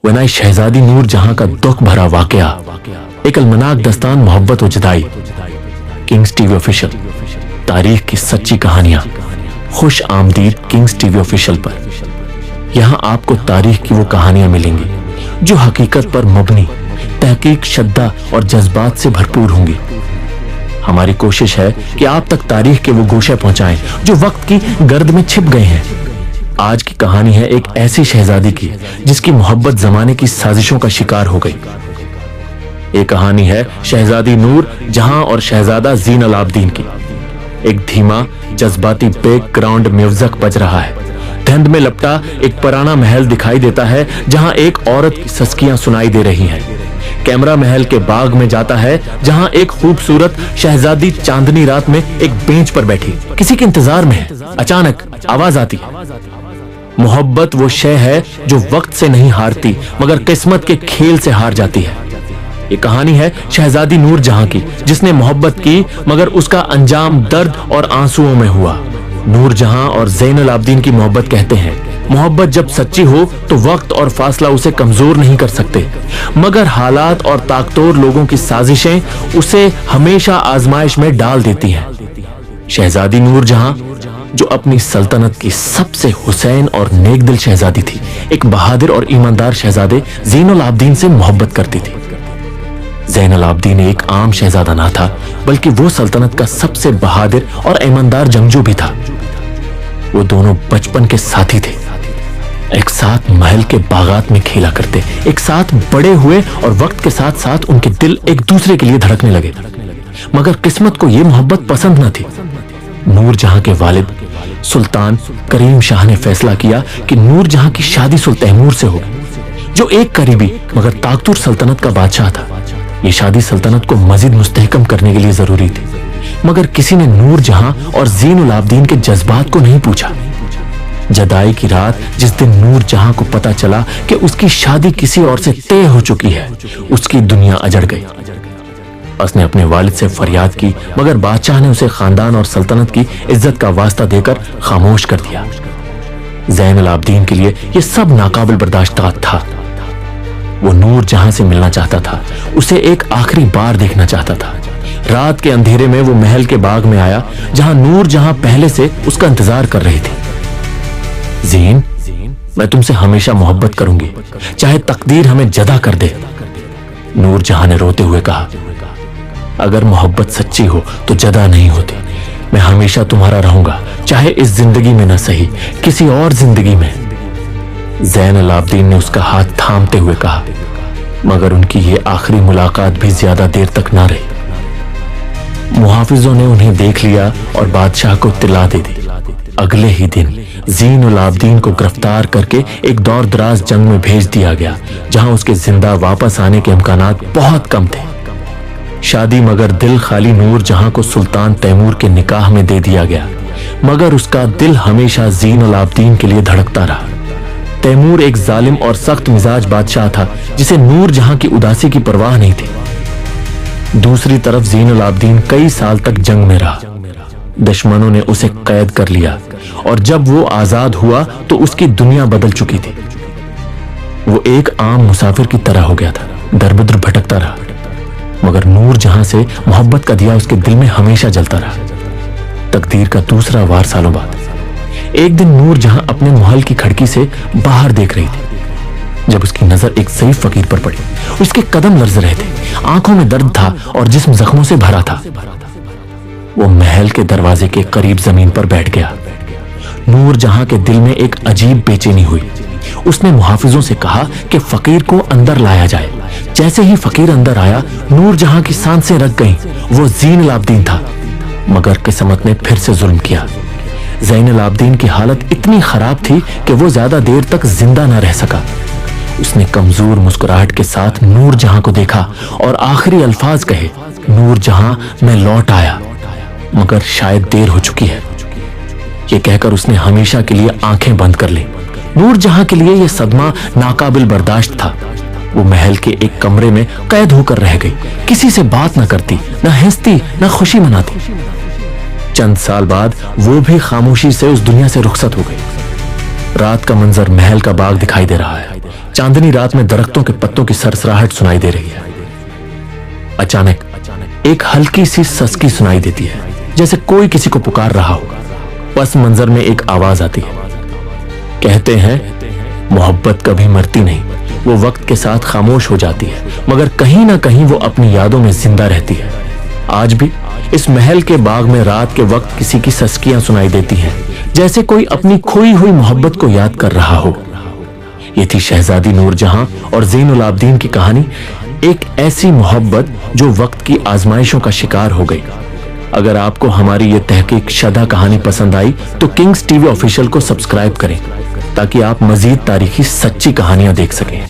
वनाई शहजादी नूर जहां का दुख भरा वाकया, एक अलमनाक दस्तान मोहब्बत व जुदाई, किंग्स टीवी ऑफिशियल, तारीख की सच्ची कहानियां। खुश आमदीद किंग्स टीवी ऑफिशियल पर। यहां आपको तारीख की वो कहानियां मिलेंगी जो हकीकत पर मबनी, तहकीक, श्रद्धा और जज्बात से भरपूर होंगी। हमारी कोशिश है कि आप तक तारीख के वो गोशे पहुंचाएं जो वक्त की गर्द में छिप गए हैं। आज की कहानी है एक ऐसी शहजादी की जिसकी मोहब्बत जमाने की साजिशों का शिकार हो गई। ये कहानी है शहजादी नूर जहां और शहजादा ज़ीन अल आबदीन की। एक धीमा जज्बाती बैकग्राउंड म्यूजिक बज रहा है। धुंध में लपटा एक पुराना महल दिखाई देता है जहां एक औरत की सस्कियां सुनाई दे रही हैं। कैमरा महल के बाग में जाता है जहां एक खूबसूरत शहजादी चांदनी रात में एक बेंच पर बैठी किसी के इंतजार में है। अचानक आवाज आती है। मोहब्बत वो शय है जो वक्त से नहीं हारती मगर किस्मत के खेल से हार जाती है। ये कहानी है शहजादी नूर जहां की जिसने मोहब्बत की मगर उसका अंजाम दर्द और आंसुओं में हुआ। नूर जहां और ज़ैन अल आबदीन की मोहब्बत कहते हैं मोहब्बत जब सच्ची हो तो वक्त और फासला उसे कमजोर नहीं कर सकते, मगर हालात और ताकतोर लोगों की साजिशें उसे हमेशा आजमाइश में डाल देती हैं। शहजादी नूर जहां जो अपनी सल्तनत की सबसे हुसैन और नेकदिल शहजादी थी, एक बहादुर और ईमानदार शहजादे ज़ैन अल आबदीन से मोहब्बत करती थी। ज़ैन अल आबदीन एक आम शहजादा ना था बल्कि वो सल्तनत का सबसे बहादुर और ईमानदार जंगजू भी था। वो दोनों बचपन के साथी थे, एक साथ महल के बागात में खेला करते, एक साथ बड़े हुए और वक्त के साथ साथ उनके दिल एक दूसरे के लिए धड़कने लगे। मगर किस्मत को यह मोहब्बत पसंद न थी। नूर जहां के वालिद सुल्तान करीम शाह ने फैसला किया कि नूर जहां की शादी सुल्तान तैमूर से होगी जो एक करीबी मगर ताकतवर सल्तनत का बादशाह था। ये शादी सल्तनत को मजीद मुस्तहकम करने के लिए जरूरी थी, मगर किसी ने नूर जहां और ज़ैन अल आबदीन के जज्बात को नहीं पूछा। जदाई की रात जिस दिन नूर जहां को पता चला कि उसकी शादी किसी और से तय हो चुकी है, उसकी दुनिया अजड़ गई। उसने अपने वालिद से फरियाद की मगर बादशाह ने उसे खानदान और सल्तनत की इज्जत का वास्ता देकर खामोश कर दिया। ज़ैन अल आबदीन के लिए यह सब नाकाबिल बर्दाश्त था। वो नूर जहां से मिलना चाहता था, उसे एक आखिरी बार देखना चाहता था। रात के अंधेरे में वो महल के बाग में आया जहां नूर जहां पहले से उसका इंतजार कर रही थी। ज़ीन, मैं तुमसे हमेशा मोहब्बत करूंगी, चाहे तकदीर हमें जदा कर दे। नूर जहां ने रोते हुए कहा, अगर मोहब्बत सच्ची हो तो जदा नहीं होती। मैं हमेशा तुम्हारा रहूंगा, चाहे इस जिंदगी में न सही किसी और जिंदगी में। ज़ैन अल आबदीन ने उसका हाथ थामते हुए कहा, मगर उनकी ये आखिरी मुलाकात भी ज्यादा देर तक ना रही। मुहाफिजों ने उन्हें देख लिया और बादशाह को इत्तला दे दी। अगले ही दिन ज़ैन अल आबदीन को गिरफ्तार करके एक दौर दराज जंग में भेज दिया गया जहां उसके जिंदा वापस आने के इम्कानात बहुत कम थे। शादी मगर दिल खाली नूर जहां को सुल्तान तैमूर के निकाह में दे दिया गया, मगर उसका दिल हमेशा ज़ैन अल आबदीन के लिए धड़कता रहा। तैमूर एक जालिम और सख्त मिजाज बादशाह था जिसे नूर जहां की उदासी की परवाह नहीं थी। दूसरी तरफ ज़ैन अल आबदीन कई साल तक जंग में रहा। दुश्मनों ने उसे कैद कर लिया और जब वो आजाद हुआ तो उसकी दुनिया बदल चुकी थी। वो एक आम मुसाफिर की तरह हो गया था, दर बदर भटकता रहा, मगर नूर जहां से मोहब्बत का दिया उसके दिल में हमेशा जलता रहा। तकदीर का दूसरा वार सालों बाद एक दिन नूर जहां अपने महल की खिड़की से बाहर देख रही थी जब उसकी नजर एक ज़ईफ फकीर पर पड़ी। उसके कदम लर्ज रहे थे, आंखों में दर्द था और जिस्म जख्मों से भरा था। वो महल के दरवाजे के करीब जमीन पर बैठ गया। नूर जहां के दिल में एक अजीब बेचैनी हुई। उसने मुहाफिजों से कहा कि फकीर को अंदर लाया जाए। जैसे ही फकीर अंदर आया, नूर जहां की सांसें रक गईं। वो ज़ैन अल आबदीन था, मगर किस्मत ने फिर से जुल्म किया। ज़ैन अल आबदीन की हालत इतनी खराब थी कि वो ज्यादा देर तक जिंदा न रह सका। उसने कमजोर मुस्कुराहट के साथ नूर जहां को देखा और आखिरी अल्फाज कहे, नूर जहां, मैं लौट आया, मगर शायद देर हो चुकी है। ये कहकर उसने हमेशा के लिए आंखें बंद कर ली। नूर जहां के लिए यह सदमा नाकाबिल बर्दाश्त था। वो महल के एक कमरे में कैद होकर रह गई, किसी से बात न करती, न हंसती, न खुशी मनाती। चंद साल बाद वो भी खामोशी से उस दुनिया से रुखसत हो गई। रात का मंजर महल का बाग दिखाई दे रहा है। चांदनी रात में दरख्तों के पत्तों की सरसराहट सुनाई दे रही है। अचानक एक हल्की सी ससकी सुनाई देती है, जैसे कोई किसी को पुकार रहा हो। पस मंजर में एक आवाज आती है। कहते हैं मोहब्बत कभी मरती नहीं, वो वक्त के साथ खामोश हो जाती है, मगर कहीं ना कहीं वो अपनी यादों में जिंदा रहती है। आज भी इस महल के बाग में रात के वक्त किसी की सस्कियां सुनाई देती हैं, जैसे कोई अपनी खोई हुई मोहब्बत को याद कर रहा हो। ये थी शहजादी नूरजहां और ज़ैनुल आबदीन की कहानी, एक ऐसी मोहब्बत जो वक्त की आजमाइशों का शिकार हो गई। अगर आपको हमारी ये तहकीक शदा कहानी पसंद आई तो किंग्स टीवी ऑफिशियल को सब्सक्राइब करें, ताकि आप मजीद तारीखी सच्ची कहानियां देख सकें।